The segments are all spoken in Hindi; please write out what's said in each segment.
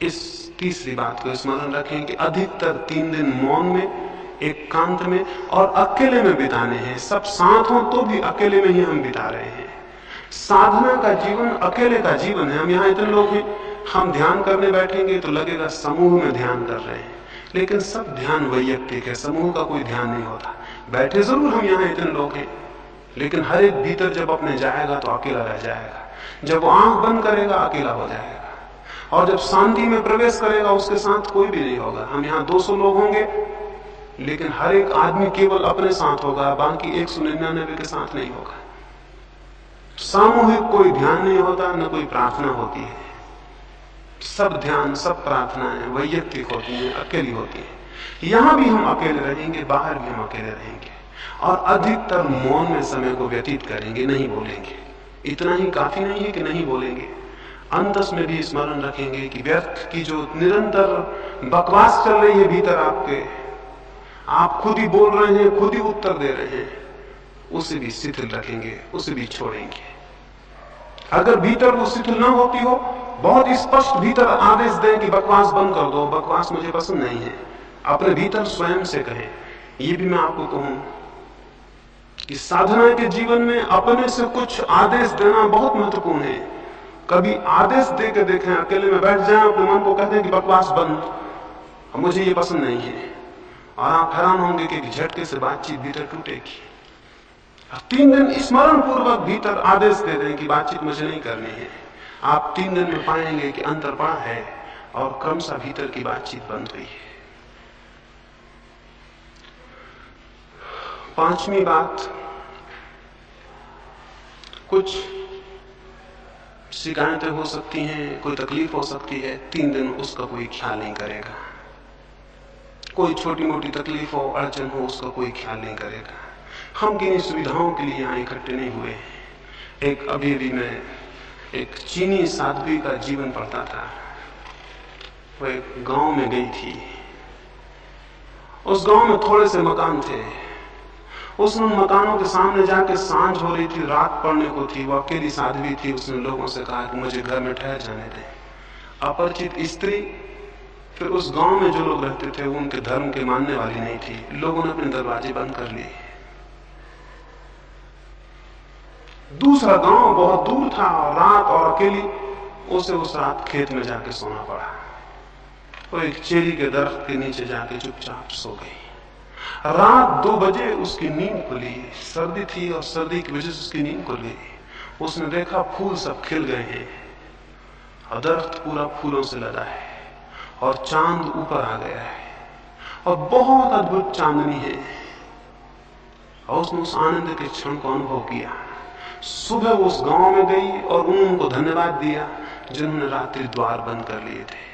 इस तीसरी बात को स्मरण रखें कि अधिकतर 3 दिन मौन में, एकांत में और अकेले में बिताने हैं। सब साथ हो तो भी अकेले में ही हम बिता रहे हैं। साधना का जीवन अकेले का जीवन है। हम यहाँ इतने लोग हैं, हम ध्यान करने बैठेंगे तो लगेगा समूह में ध्यान कर रहे हैं, लेकिन सब ध्यान वैयक्तिक है, समूह का कोई ध्यान नहीं होता। बैठे जरूर हम यहाँ इतने लोग हैं, लेकिन हर एक भीतर जब अपने जाएगा तो अकेला रह जाएगा। जब वो आंख बंद करेगा अकेला हो जाएगा, और जब शांति में प्रवेश करेगा उसके साथ कोई भी नहीं होगा। हम यहाँ 200 लोग होंगे, लेकिन हर एक आदमी केवल अपने साथ होगा, बाकी 199 के साथ नहीं होगा। सामूहिक कोई ध्यान नहीं होता, न कोई प्रार्थना होती है। सब ध्यान, सब प्रार्थनाएं वैयक्तिक होती हैं, अकेली होती हैं। यहां भी हम अकेले रहेंगे, बाहर भी हम अकेले रहेंगे, और अधिकतर मौन में समय को व्यतीत करेंगे, नहीं बोलेंगे। इतना ही काफी नहीं है कि नहीं बोलेंगे, अंतस में भी स्मरण रखेंगे कि व्यर्थ की जो निरंतर बकवास चल रही है भीतर आपके, आप खुद ही बोल रहे हैं, खुद ही उत्तर दे रहे हैं, उसे भी शिथिल रखेंगे, उसे भी छोड़ेंगे। अगर भीतर वो शिथिल ना होती हो, बहुत स्पष्ट भीतर आदेश दें कि बकवास बंद कर दो, बकवास मुझे पसंद नहीं है, अपने भीतर स्वयं से कहें। ये भी मैं आपको कहूं कि साधना के जीवन में अपने से कुछ आदेश देना बहुत महत्वपूर्ण है। कभी आदेश दे के देखें, अकेले में बैठ जाएं, अपने मन को कहते हैं कि बकवास बंद, मुझे ये पसंद नहीं है, और आप हैरान होंगे कि झटके से बातचीत भीतर टूटेगी। 3 दिन स्मरण पूर्वक भीतर आदेश दे दें कि बातचीत मुझे नहीं करनी है। आप 3 दिन में पाएंगे कि अंतर पड़ा है और क्रमशः भीतर की बातचीत बंद हुई है। 5वीं बात, कुछ शिकायतें हो सकती हैं, कोई तकलीफ हो सकती है, 3 दिन उसका कोई ख्याल नहीं करेगा। कोई छोटी मोटी तकलीफ हो, अड़चन हो, उसका कोई ख्याल नहीं करेगा। हम किन्हीं सुविधाओं के लिए यहाँ इकट्ठे नहीं हुए। एक अभी मैं एक चीनी साध्वी का जीवन पढ़ता था। वो एक गांव में गई थी, उस गांव में थोड़े से मकान थे। उसने उन मकानों के सामने जाके, सांझ हो रही थी, रात पड़ने को थी, वो अकेली साध्वी थी। उसने लोगों से कहा कि मुझे घर में ठहर जाने दें। अपरिचित स्त्री, फिर उस गांव में जो लोग रहते थे वो उनके धर्म के मानने वाली नहीं थी। लोगों ने अपने दरवाजे बंद कर लिए। दूसरा गांव बहुत दूर था, और रात और अकेली, उसे उस रात खेत में जाके सोना पड़ा। वो एक चेरी के दरख्त के नीचे जाके चुपचाप सो गई। रात 2 बजे उसकी नींद खुली। सर्दी थी और सर्दी की वजह से उसकी नींद खुल गई। उसने देखा फूल सब खिल गए हैं और दरख्त पूरा फूलों से लदा है, और चांद ऊपर आ गया है, और बहुत अद्भुत चांदनी है। और उसने उस आनंद के क्षण को अनुभव किया। सुबह उस गांव में गई और उनको धन्यवाद दिया जिन्होंने रात्रि द्वार बंद कर लिए थे।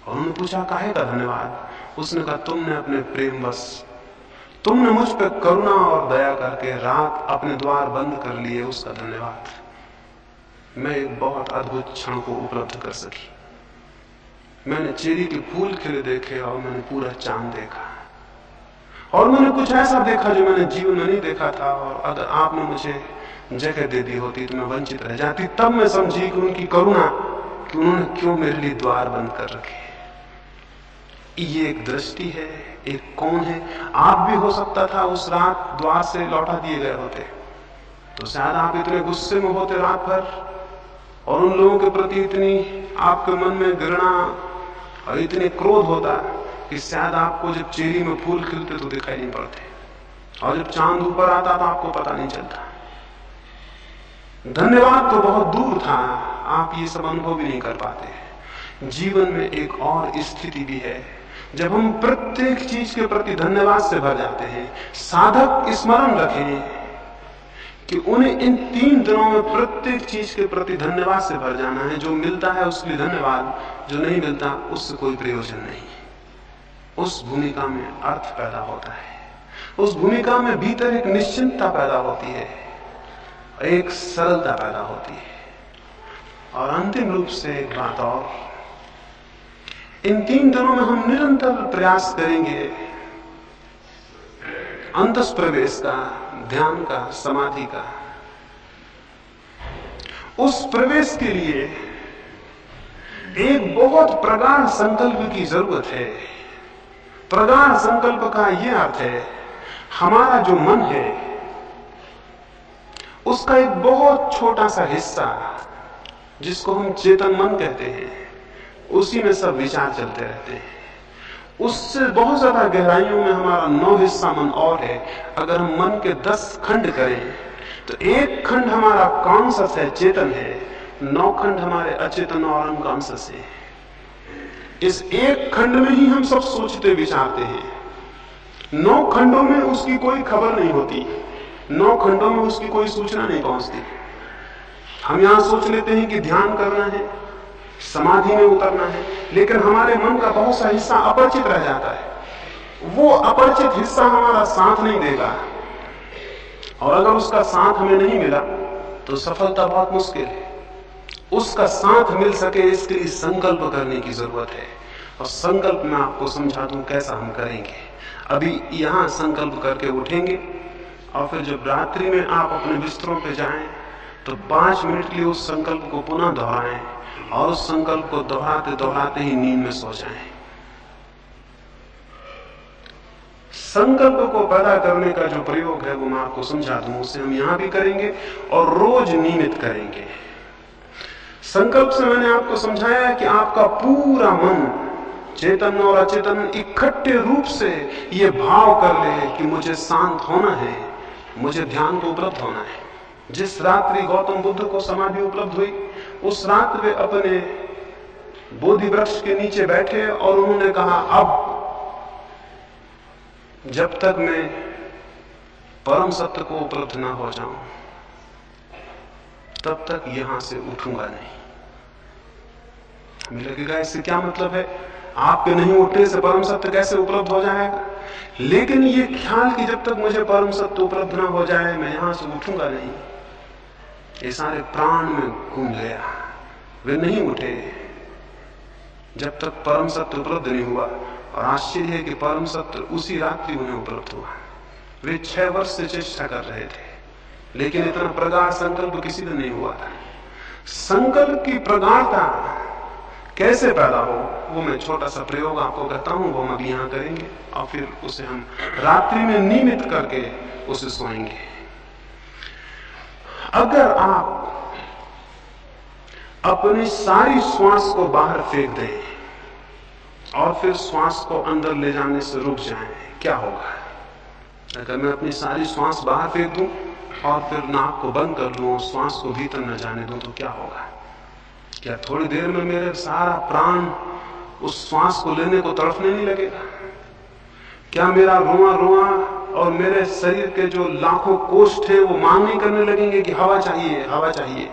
और उन्होंने पूछा, काहे का धन्यवाद? उसने कहा, तुमने अपने प्रेम बस, तुमने मुझ पर करुणा और दया करके रात अपने द्वार बंद कर लिए, उसका धन्यवाद। मैं एक बहुत अद्भुत क्षण को उपलब्ध कर सकी। मैंने चेरी के फूल खिले देखे, और मैंने पूरा चांद देखा, और मैंने कुछ ऐसा देखा जो मैंने जीवन में नहीं देखा था। और अगर आपने मुझे जगह दे दी होती तो मैं वंचित रह जाती। तब मैं समझी कि उनकी करुणा, कि उन्होंने क्यों मेरे लिए द्वार बंद कर रखे। ये एक दृष्टि है, एक कौन है। आप भी हो सकता था उस रात द्वार से लौटा दिए गए होते, तो शायद आप इतने गुस्से में होते रात भर, और उन लोगों के प्रति इतनी आपके मन में घृणा और इतने क्रोध होता कि शायद आपको जब चेरी में फूल खिलते तो दिखाई नहीं पड़ते, और जब चांद ऊपर आता तो आपको पता नहीं चलता। धन्यवाद तो बहुत दूर था, आप ये सब अनुभव भी नहीं कर पाते। जीवन में एक और स्थिति भी है जब हम प्रत्येक चीज के प्रति धन्यवाद से भर जाते हैं। साधक स्मरण रखें कि उन्हें इन 3 दिनों में प्रत्येक चीज के प्रति धन्यवाद से भर जाना है। जो मिलता है उसके लिए धन्यवाद, जो नहीं मिलता उससे कोई प्रयोजन नहीं। उस भूमिका में अर्थ पैदा होता है, उस भूमिका में भीतर एक निश्चिंतता पैदा होती है, एक सरलता पैदा होती है। और अंतिम रूप से एक बात और, इन 3 दिनों में हम निरंतर प्रयास करेंगे अंतस प्रवेश का, ध्यान का, समाधि का। उस प्रवेश के लिए एक बहुत प्रगाढ़ संकल्प की जरूरत है। प्रगाढ़ संकल्प का यह अर्थ है, हमारा जो मन है उसका एक बहुत छोटा सा हिस्सा, जिसको हम चेतन मन कहते हैं, उसी में सब विचार चलते रहते हैं। उससे बहुत ज्यादा गहराइयों में हमारा 9 हिस्सा मन और है। अगर हम मन के 10 खंड करें तो एक खंड हमारा कॉन्शस है, चेतन है, 9 खंड हमारे अचेतन और अनकॉन्शस है। इस एक खंड में ही हम सब सोचते विचारते हैं। 9 खंडों में उसकी कोई खबर नहीं होती, 9 खंडों में उसकी कोई सूचना नहीं पहुंचती। हम यहां सोच लेते हैं कि ध्यान करना है, समाधि में उतरना है, लेकिन हमारे मन का बहुत सा हिस्सा अपरिचित रह जाता है। वो अपरिचित हिस्सा हमारा साथ नहीं देगा, और अगर उसका साथ हमें नहीं मिला तो सफलता बहुत मुश्किल है। उसका साथ मिल सके इसके लिए संकल्प करने की जरूरत है, और संकल्प मैं आपको समझा दूं कैसा हम करेंगे। अभी यहां संकल्प करके उठेंगे, और फिर जब रात्रि में आप अपने बिस्तरों पे जाएं तो 5 मिनट के लिए उस संकल्प को पुनः दोहराएं, और उस संकल्प को दोहराते दोहराते ही नींद में सो जाएं। संकल्प को पैदा करने का जो प्रयोग है वो मैं आपको समझा दूं, उसे हम यहां भी करेंगे और रोज नियमित करेंगे। संकल्प से मैंने आपको समझाया कि आपका पूरा मन, चेतन और अचेतन, इकट्ठे रूप से ये भाव कर ले कि मुझे शांत होना है, मुझे ध्यान को उपलब्ध होना है। जिस रात्रि गौतम बुद्ध को समाधि उपलब्ध हुई, उस रात वे अपने बोधि वृक्ष के नीचे बैठे और उन्होंने कहा, अब जब तक मैं परम सत्य को उपलब्ध ना हो जाऊं तब तक यहां से उठूंगा नहीं। हमें लगेगा इससे क्या मतलब है, आपके नहीं उठने से परम सत्य कैसे उपलब्ध हो जाएगा? लेकिन ये ख्याल कि जब तक मुझे परम सत्य उपलब्ध ना हो जाए मैं यहां से उठूंगा नहीं, ये सारे प्राण में घूम गया। वे नहीं उठे जब तक परम सत्य उपलब्ध नहीं हुआ, और आश्चर्य है कि परम सत्य उसी रात्रि उन्हें उपलब्ध हुआ। वे 6 वर्ष से चेष्टा कर रहे थे, लेकिन इतना प्रगाढ़ संकल्प किसी ने नहीं हुआ था। संकल्प की प्रगाढ़ता कैसे पैदा हो, वो मैं छोटा सा प्रयोग आपको कहता हूं, वो हम अभी यहां करेंगे, और फिर उसे हम रात्रि में नियमित करके उसे सोएंगे। अगर आप अपनी सारी श्वास को बाहर फेंक दें और फिर श्वास को अंदर ले जाने से रुक जाएं, क्या होगा? अगर मैं अपनी सारी श्वास बाहर फेंक दूं और फिर नाक को बंद कर लूं और श्वास को भीतर न जाने दूं तो क्या होगा? क्या थोड़ी देर में मेरे सारा प्राण उस श्वास को लेने को तड़फने नहीं लगेगा? क्या मेरा रोआ रोआ और मेरे शरीर के जो लाखों कोष्ठ हैं वो मांग नहीं करने लगेंगे कि हवा चाहिए, हवा चाहिए?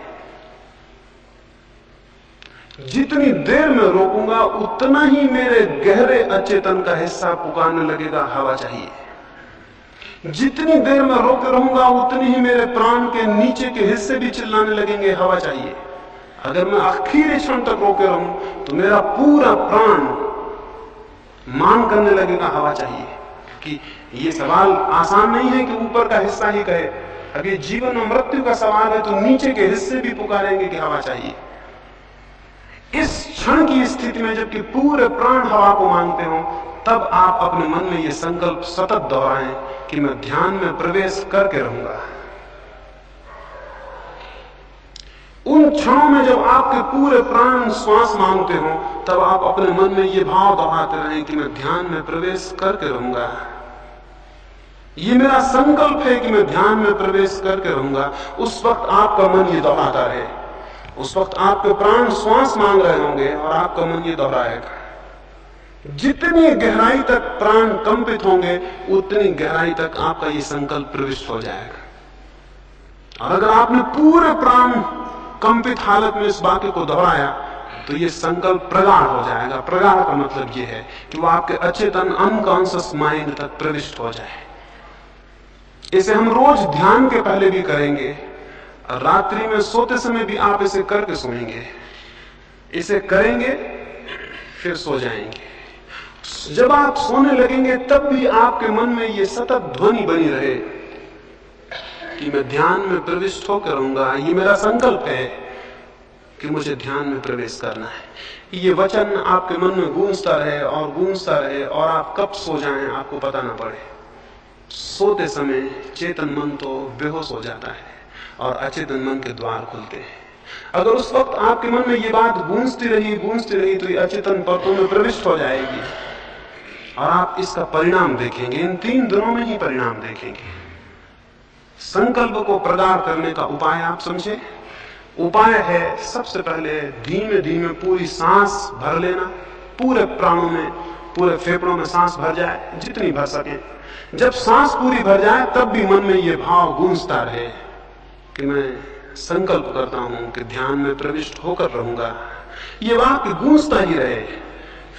जितनी देर में रोकूंगा उतना ही मेरे गहरे अचेतन का हिस्सा पुकारने लगेगा, हवा चाहिए। जितनी देर में रोकते रहूंगा उतनी ही मेरे प्राण के नीचे के हिस्से भी चिल्लाने लगेंगे, हवा चाहिए। अगर मैं आखिरी क्षण तक रोके रहूं तो मेरा पूरा प्राण मांग करने लगेगा, हवा चाहिए। कि ये सवाल आसान नहीं है कि ऊपर का हिस्सा ही कहे, अगर जीवन और मृत्यु का सवाल है तो नीचे के हिस्से भी पुकारेंगे कि हवा चाहिए। इस क्षण की स्थिति में जबकि पूरे प्राण हवा को मांगते हो, तब आप अपने मन में यह संकल्प सतत दोहराएं कि मैं ध्यान में प्रवेश करके रहूंगा। उन क्षणों में जब आपके पूरे प्राण श्वास मांगते हो, तब आप अपने मन में यह भाव दोहराते रहें कि मैं ध्यान में प्रवेश करके रहूंगा। ये मेरा संकल्प है कि मैं ध्यान में प्रवेश करके रहूंगा। उस वक्त आपका मन ये दोहराता रहे। उस वक्त आपके प्राण श्वास मांग रहे होंगे और आपका मन ये दोहराएगा। जितनी गहराई तक प्राण कंपित होंगे उतनी गहराई तक आपका ये संकल्प प्रविष्ट हो जाएगा। और अगर आपने पूरे प्राण कंपित हालत में इस वाक्य को दोहराया तो ये संकल्प प्रगाढ़ हो जाएगा। प्रगाढ़ का मतलब ये है कि वो आपके अचेतन अनकॉन्शियस माइंड तक प्रविष्ट हो जाए। इसे हम रोज ध्यान के पहले भी करेंगे, रात्रि में सोते समय भी आप इसे करके सोएंगे। इसे करेंगे फिर सो जाएंगे। जब आप सोने लगेंगे तब भी आपके मन में ये सतत ध्वनि बनी रहे कि मैं ध्यान में प्रविष्ट होकर रहूंगा। ये मेरा संकल्प है कि मुझे ध्यान में प्रवेश करना है। ये वचन आपके मन में गूंजता रहे और गूंजता रहे और आप कब सो जाएं आपको पता ना पड़े। सोते समय चेतन मन तो बेहोश हो जाता है और अचेतन मन के द्वार खुलते हैं। अगर उस वक्त आपके मन में ये बात गूंजती रही तो ये अचेतन परतों में प्रविष्ट हो जाएगी और आप इसका परिणाम देखेंगे। इन 3 दिनों में ही परिणाम देखेंगे। संकल्प को प्रगाढ़ करने का उपाय आप समझे। उपाय है सबसे पहले धीमे धीमे पूरी सांस भर लेना, पूरे प्राणों में, पूरे फेफड़ों में सांस भर जाए जितनी भर सके। जब सांस पूरी भर जाए तब भी मन में ये भाव गूंजता रहे कि मैं संकल्प करता हूं कि ध्यान में प्रविष्ट होकर रहूंगा। ये वाक्य गूंजता ही रहे।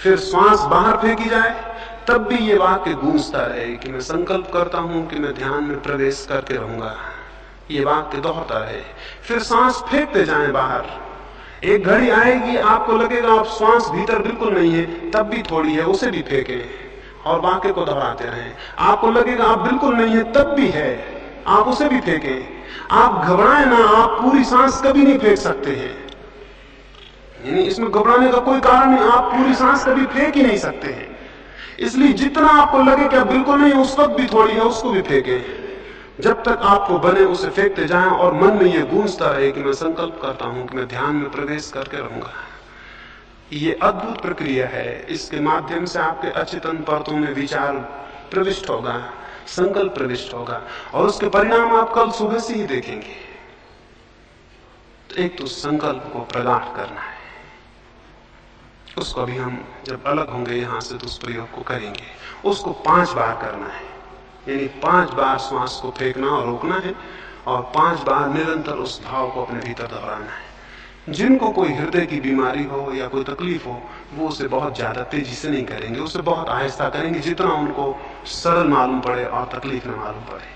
फिर श्वास बाहर फेंकी जाए तब भी ये वाक्य गूंजता रहे कि मैं संकल्प करता हूं कि मैं ध्यान में प्रवेश करके रहूंगा। ये वाक्य दोहराता रहे। फिर सांस फेंकते जाएं बाहर। एक घड़ी आएगी आपको लगेगा आप श्वास भीतर बिल्कुल नहीं है, तब भी थोड़ी है, उसे भी फेंकें और वाक्य को दोहराते रहें। आपको लगेगा आप बिल्कुल नहीं है, तब भी है, आप उसे भी फेंकें। आप घबराएं ना, आप पूरी सांस कभी नहीं फेंक सकते हैं। यानी इसमें घबराने का कोई कारण नहीं, आप पूरी सांस कभी फेंक ही नहीं सकते हैं। इसलिए जितना आपको लगे कि आप बिल्कुल नहीं, उस वक्त भी थोड़ी है, उसको भी फेंकें। जब तक आपको बने उसे फेंकते जाएं और मन में ये गूंजता रहे कि मैं संकल्प करता हूं कि मैं ध्यान में प्रवेश करके रहूंगा। ये अद्भुत प्रक्रिया है। इसके माध्यम से आपके अचेतन परतों में विचार प्रविष्ट होगा, संकल्प प्रविष्ट होगा और उसके परिणाम आप कल सुबह से ही देखेंगे। तो एक तो संकल्प को प्रगाढ़ करना है, उसको अभी हम जब अलग होंगे यहां से तो उस प्रयोग को करेंगे। उसको 5 बार करना है, यानी 5 बार श्वास को फेंकना और रोकना है और 5 बार निरंतर उस भाव को अपने भीतर दोहराना है। जिनको कोई हृदय की बीमारी हो या कोई तकलीफ हो वो उसे बहुत ज्यादा तेजी से नहीं करेंगे, उसे बहुत आहिस्ता करेंगे, जितना उनको सरल मालूम पड़े और तकलीफ न मालूम पड़े।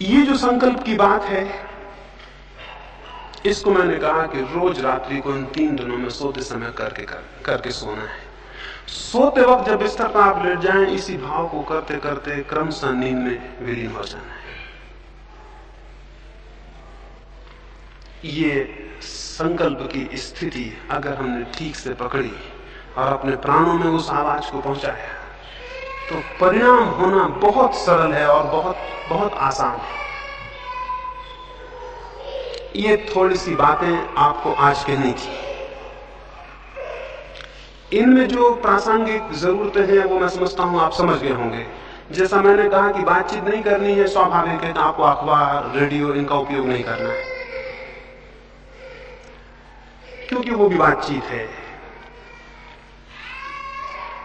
ये जो संकल्प की बात है इसको मैंने कहा कि रोज रात्रि को इन 3 दिनों में सोते समय करके सोना है। सोते वक्त जब बिस्तर पर आप लेट जाएं इसी भाव को करते करते क्रमशः नींद में विलीन हो जाना है। ये संकल्प की स्थिति अगर हमने ठीक से पकड़ी और अपने प्राणों में उस आवाज को पहुंचाया तो परिणाम होना बहुत सरल है और बहुत बहुत आसान है। ये थोड़ी सी बातें आपको आज कहनी थी। इनमें जो प्रासंगिक जरूरतें हैं वो मैं समझता हूं आप समझ गए होंगे। जैसा मैंने कहा कि बातचीत नहीं करनी है, स्वाभाविक है, आपको अखबार रेडियो इनका उपयोग नहीं करना है क्योंकि वो भी बातचीत है।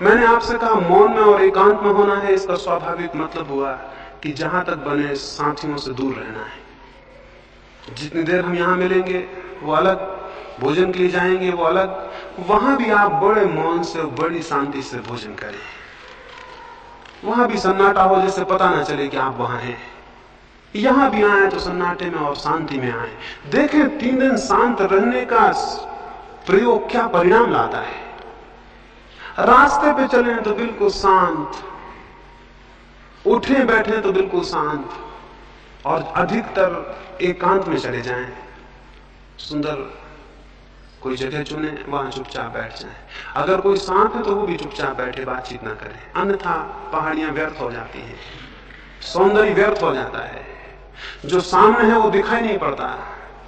मैंने आपसे कहा मौन में और एकांत में होना है। इसका स्वाभाविक मतलब हुआ कि जहां तक बने साथियों से दूर रहना है। जितनी देर हम यहां मिलेंगे वो अलग, भोजन के लिए जाएंगे वो अलग, वहां भी आप बड़े मौन से बड़ी शांति से भोजन करें। वहां भी सन्नाटा हो जैसे पता ना चले कि आप वहां हैं। यहां भी आए तो सन्नाटे में और शांति में आए। देखें 3 दिन शांत रहने का प्रयोग क्या परिणाम लाता है। रास्ते पे चलें तो बिल्कुल शांत, उठे बैठे तो बिल्कुल शांत और अधिकतर एकांत में चले जाएं। सुंदर कोई जगह चुने, वहां चुपचाप बैठ जाएं। अगर कोई सांप है तो वो भी चुपचाप बैठे, बातचीत ना करें, अन्यथा पहाड़ियां व्यर्थ हो जाती हैं, सौंदर्य व्यर्थ हो जाता है। जो सामने है वो दिखाई नहीं पड़ता,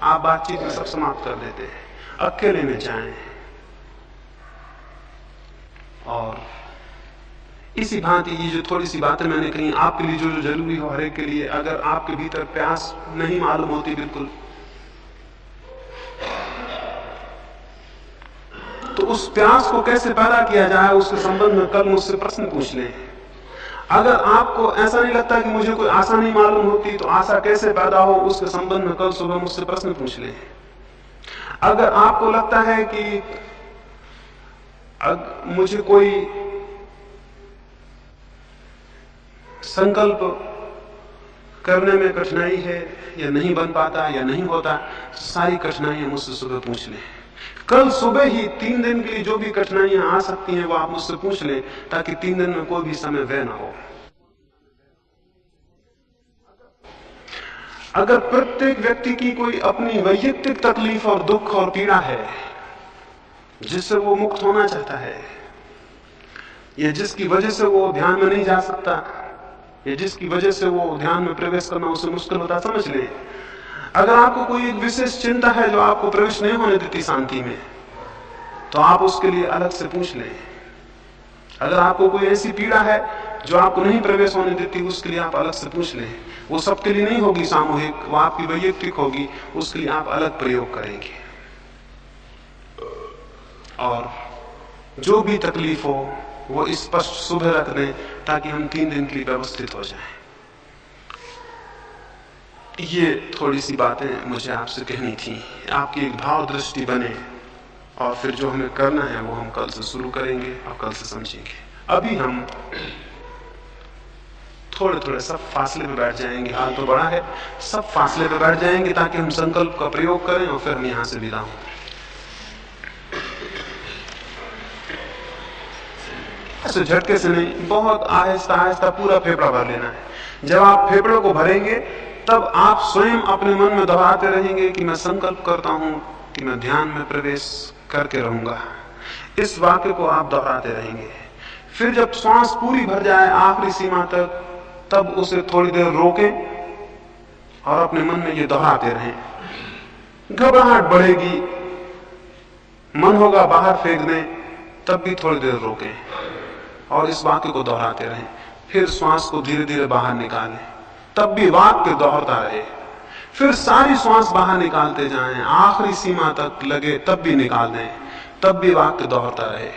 आप बातचीत में सब समाप्त कर देते हैं। अकेले में जाएं और इसी भांति ये जो थोड़ी सी बातें मैंने कही आपके लिए जो जरूरी हो हर एक के लिए, अगर आपके भीतर प्यास नहीं मालूम होती बिल्कुल तो उस प्यास को कैसे पैदा किया जाए उसके संबंध में कल मुझसे प्रश्न पूछ लें। अगर आपको ऐसा नहीं लगता कि मुझे कोई आशा नहीं मालूम होती तो आशा कैसे पैदा हो उसके संबंध में कल सुबह मुझसे प्रश्न पूछ लें। अगर आपको लगता है कि मुझे कोई संकल्प करने में कठिनाई है या नहीं बन पाता या नहीं होता, सारी कठिनाइयां मुझसे सुबह पूछ लें। कल सुबह ही 3 दिन के लिए जो भी कठिनाइयां आ सकती हैं वो आप मुझसे पूछ लें ताकि 3 दिन में कोई भी समय व्यय ना हो। अगर प्रत्येक व्यक्ति की कोई अपनी वैयक्तिक तकलीफ और दुख और पीड़ा है जिससे वो मुक्त होना चाहता है, या जिसकी वजह से वो ध्यान में नहीं जा सकता, या जिसकी वजह से वो ध्यान में प्रवेश करना उसे मुश्किल होता, समझ ले, अगर आपको कोई एक विशेष चिंता है जो आपको प्रवेश नहीं होने देती शांति में, तो आप उसके लिए अलग से पूछ लें। अगर आपको कोई ऐसी पीड़ा है जो आपको नहीं प्रवेश होने देती, उसके लिए आप अलग से पूछ लें। वो सबके लिए नहीं होगी सामूहिक, वो आपकी वैयक्तिक होगी, उसके लिए आप अलग प्रयोग करेंगे। और जो भी तकलीफ हो वो स्पष्ट सुबह रख दें ताकि हम 3 दिन के लिए व्यवस्थित हो जाएं। ये थोड़ी सी बातें मुझे आपसे कहनी थी, आपकी एक भाव दृष्टि बने, और फिर जो हमें करना है वो हम कल से शुरू करेंगे और कल से समझेंगे। अभी हम थोड़े थोड़े सब फासले पे बैठ जाएंगे, हाल तो बड़ा है, सब फासले पे बैठ जाएंगे ताकि हम संकल्प का प्रयोग करें और फिर हम यहां से विदा हों। ऐसे झटके से नहीं, बहुत आहिस्ता आहिस्ता पूरा फेफड़ा भर लेना है। जब आप फेफड़े को भरेंगे तब आप स्वयं अपने मन में दोहराते रहेंगे कि मैं संकल्प करता हूं कि मैं ध्यान में प्रवेश करके रहूंगा। इस वाक्य को आप दोहराते रहेंगे। फिर जब श्वास पूरी भर जाए आखिरी सीमा तक, तब उसे थोड़ी देर रोकें और अपने मन में ये दोहराते रहें। घबराहट बढ़ेगी, मन होगा बाहर फेंक दें, तब भी थोड़ी देर रोकें और इस वाक्य को दोहराते रहें। फिर श्वास को धीरे धीरे बाहर निकालें, तब भी वाक्य दोहराता रहे। फिर सारी श्वास बाहर निकालते जाएं, आखिरी सीमा तक लगे तब भी निकाल दें, तब भी वाक्य दोहराता रहे।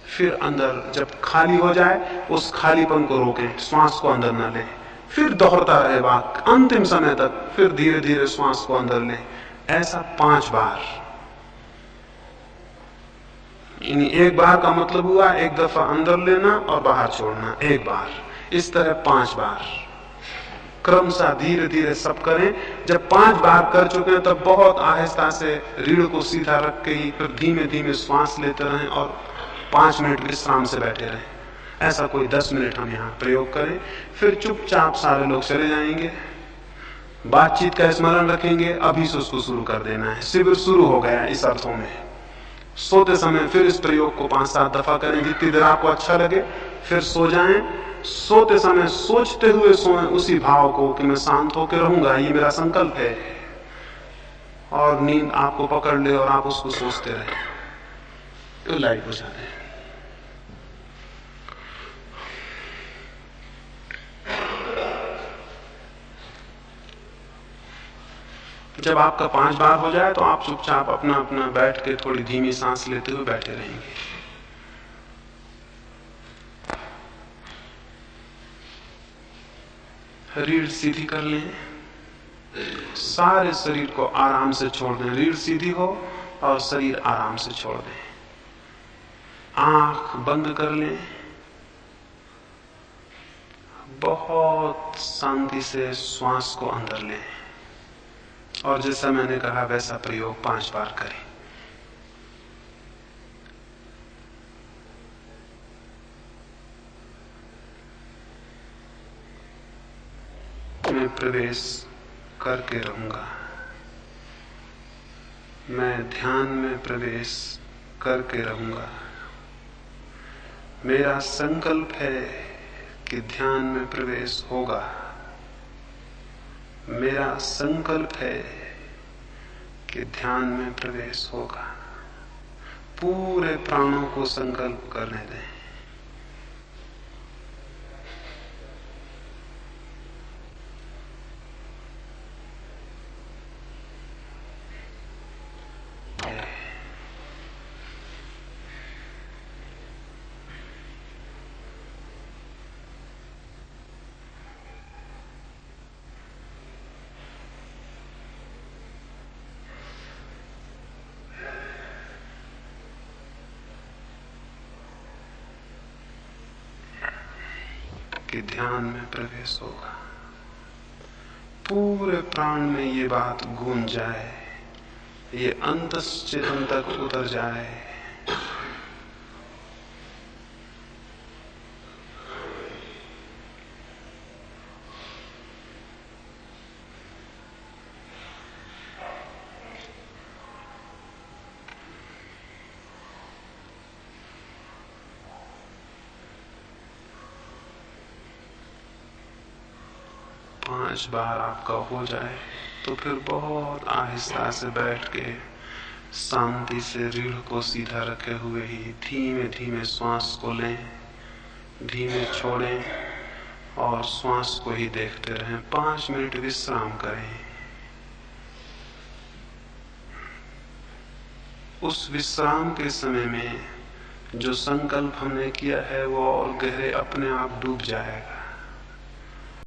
फिर अंदर जब खाली हो जाए उस खालीपन को रोकें, श्वास को अंदर न लें, फिर दोहराता रहे वाक्य अंतिम समय तक, फिर धीरे धीरे श्वास को अंदर लें। ऐसा 5 बार। यानी एक बार का मतलब हुआ एक दफा अंदर लेना और बाहर छोड़ना, एक बार। इस तरह 5 बार क्रमशः धीरे धीरे सब करें। जब 5 बार कर चुके हैं तब बहुत आहिस्ता से रीढ़ को सीधा रख के ही फिर धीमे धीमे श्वास लेते रहें और 5 मिनट विश्राम से बैठे रहें। ऐसा कोई 10 मिनट हम यहाँ प्रयोग करें। फिर चुपचाप सारे लोग चले जाएंगे, बातचीत का स्मरण रखेंगे, अभी से उसको शुरू कर देना है। शिविर शुरू हो गया इस अर्थों में। सोते समय फिर इस प्रयोग को 5-7 दफा करें, जितनी देर आपको अच्छा लगे। फिर सो जाएं। सोते समय सोचते हुए सोएं उसी भाव को कि मैं शांत होकर रहूंगा, ये मेरा संकल्प है, और नींद आपको पकड़ ले और आप उसको सोचते रहें। तो लाइट बुझा दें। जब आपका 5 बार हो जाए तो आप चुपचाप अपना अपना बैठ के थोड़ी धीमी सांस लेते हुए बैठे रहेंगे। रीढ़ सीधी कर लें, सारे शरीर को आराम से छोड़ दें। रीढ़ सीधी हो और शरीर आराम से छोड़ दें। आंख बंद कर लें, बहुत शांति से श्वास को अंदर लें, और जैसा मैंने कहा वैसा प्रयोग 5 बार करें। मैं प्रवेश करके रहूंगा, मैं ध्यान में प्रवेश करके रहूंगा। मेरा संकल्प है कि ध्यान में प्रवेश होगा। मेरा संकल्प है कि ध्यान में प्रवेश होगा। पूरे प्राणों को संकल्प करने दें। कि ध्यान में प्रवेश होगा। पूरे प्राण में ये बात गूंज जाए, ये अंतश्चेतन तक उतर जाए। 5 बार आपका हो जाए तो फिर बहुत आहिस्ता से बैठ के शांति से रीढ़ को सीधा रखे हुए ही धीमे धीमे श्वास को लें, धीमे छोड़ें और श्वास को ही देखते रहें। 5 मिनट विश्राम करें। उस विश्राम के समय में जो संकल्प हमने किया है वो और गहरे अपने आप डूब जाएगा।